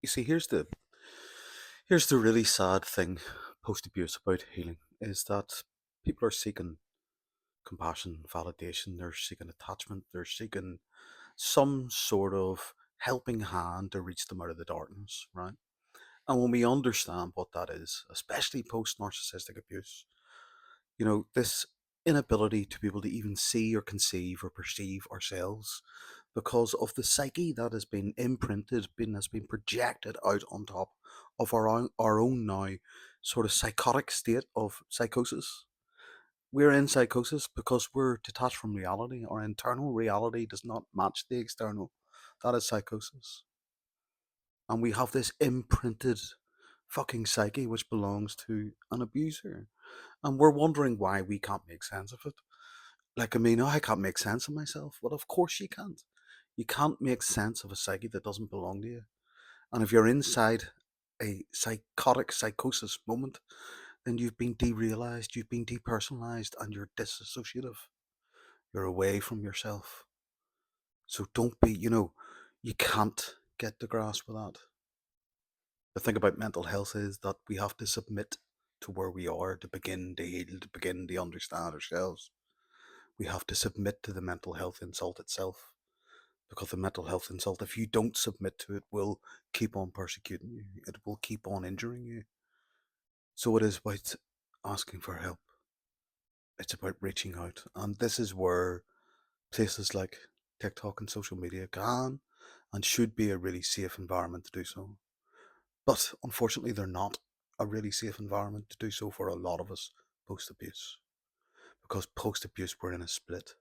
You see, here's the really sad thing post abuse about healing is that people are seeking compassion, validation, they're seeking attachment, they're seeking some sort of helping hand to reach them out of the darkness, right? And when we understand what that is, especially post narcissistic abuse, this inability to be able to even see or conceive or perceive ourselves because of the psyche that has been imprinted, has been projected out on top of our own now sort of psychotic state of psychosis. We're in psychosis because we're detached from reality. Our internal reality does not match the external. That is psychosis. And we have this imprinted fucking psyche which belongs to an abuser. And we're wondering why we can't make sense of it. Like, I mean, I can't make sense of myself. Well, of course you can't. You can't make sense of a psyche that doesn't belong to you. And if you're inside a psychotic psychosis moment, then you've been derealized, you've been depersonalized, and you're disassociative. You're away from yourself. So don't be, you can't get the grasp of that. The thing about mental health is that we have to submit to where we are to begin to heal, to begin to understand ourselves. We have to submit to the mental health insult itself. Because the mental health insult, if you don't submit to it, will keep on persecuting you. It will keep on injuring you. So it is about asking for help. It's about reaching out. And this is where places like TikTok and social media can and should be a really safe environment to do so. But unfortunately, they're not a really safe environment to do so for a lot of us post abuse. Because post abuse, we're in a split.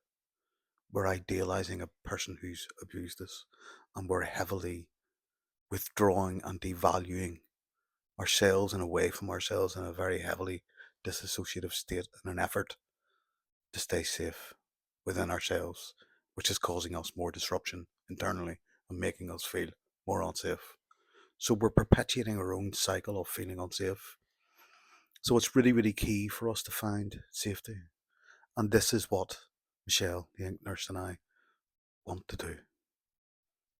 We're idealizing a person who's abused us, and we're heavily withdrawing and devaluing ourselves and away from ourselves in a very heavily dissociative state in an effort to stay safe within ourselves, which is causing us more disruption internally and making us feel more unsafe. So we're perpetuating our own cycle of feeling unsafe. So it's really, really key for us to find safety. And this is what Michelle, the ink nurse, and I want to do.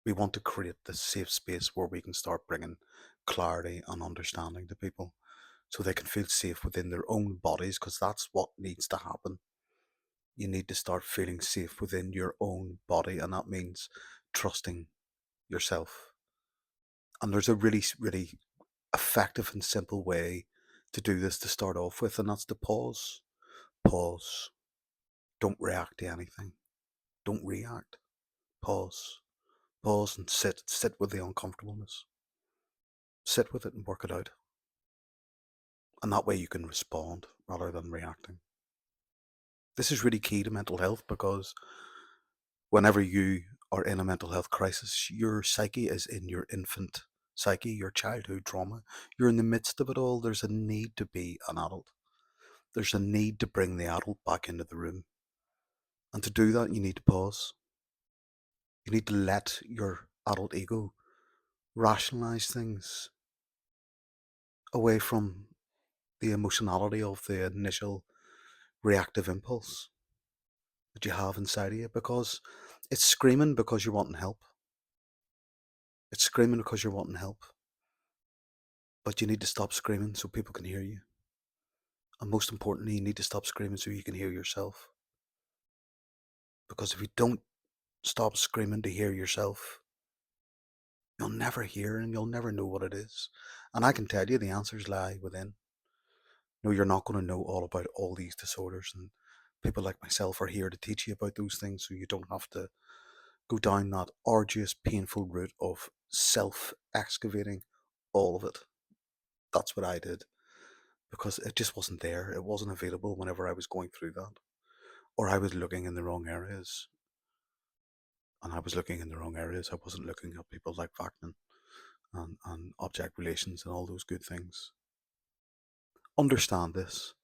We want to create this safe space where we can start bringing clarity and understanding to people so they can feel safe within their own bodies, because that's what needs to happen. You need to start feeling safe within your own body, and that means trusting yourself. And there's a really, really effective and simple way to do this to start off with, and that's to pause. Pause. Don't react to anything. Don't react. Pause. Pause and sit. Sit with the uncomfortableness. Sit with it and work it out. And that way you can respond rather than reacting. This is really key to mental health because whenever you are in a mental health crisis, your psyche is in your infant psyche, your childhood trauma. You're in the midst of it all. There's a need to be an adult. There's a need to bring the adult back into the room. And to do that, you need to pause. You need to let your adult ego rationalize things away from the emotionality of the initial reactive impulse that you have inside of you, because it's screaming because you're wanting help. It's screaming because you're wanting help. But you need to stop screaming so people can hear you. And most importantly, you need to stop screaming so you can hear yourself. Because if you don't stop screaming to hear yourself, you'll never hear and you'll never know what it is. And I can tell you the answers lie within. No, you're not going to know all about all these disorders. And people like myself are here to teach you about those things so you don't have to go down that arduous, painful route of self excavating all of it. That's what I did because it just wasn't there. It wasn't available whenever I was going through that. Or I was looking in the wrong areas. And I was looking in the wrong areas. I wasn't looking at people like Vacnan and object relations and all those good things. Understand this.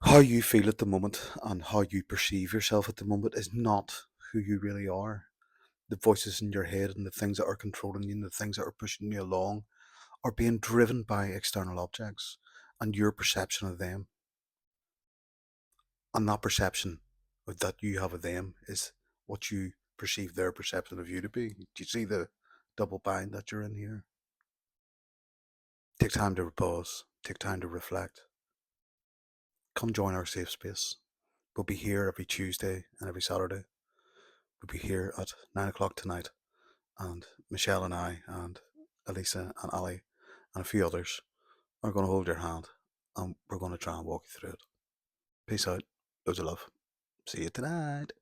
How you feel at the moment and how you perceive yourself at the moment is not who you really are. The voices in your head and the things that are controlling you and the things that are pushing you along are being driven by external objects and your perception of them. And that perception that you have of them is what you perceive their perception of you to be. Do you see the double bind that you're in here. Take time to pause, take time to reflect. Come join our safe space. We'll be here every Tuesday and every Saturday. We'll be here at 9 o'clock tonight, and Michelle and I and Elisa and Ali and a few others are going to hold your hand, and we're going to try and walk you through it. Peace out. Loads of love. See you tonight.